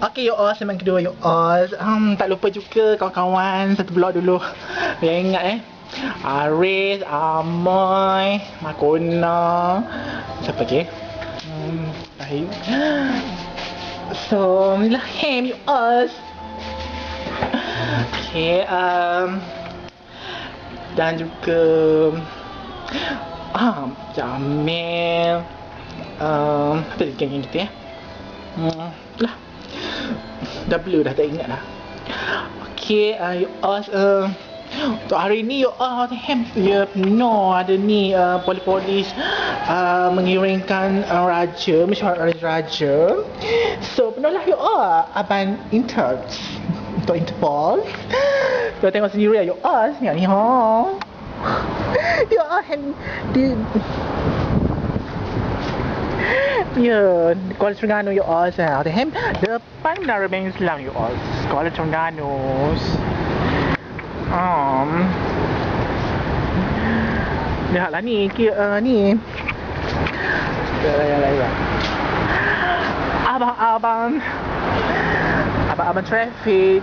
Okey, you all, sembang kedua you all. Tak lupa juga kawan-kawan satu blog dulu. Biar ingat Aris, Amoy, Makona. Siapa lagi? Rahim. So, inilah Ham you all. Okay, dan juga Jamil. Apa lagi geng kita itulah. Dah blur dah, tak ingat dah. Okay, you all, untuk hari ni you all ya penuh ada ni polis-polis mengiringkan raja, mesyuarat raja. So penuh lah you all abang untuk Interpol. You tengok sendiri ya you all ni you all ya, Kuala Terengganu you all saya. Depan Menara Bank Islam you all. Kuala Terengganu. Lihatlah ni, ni. Yang lain. Abang-abang traffic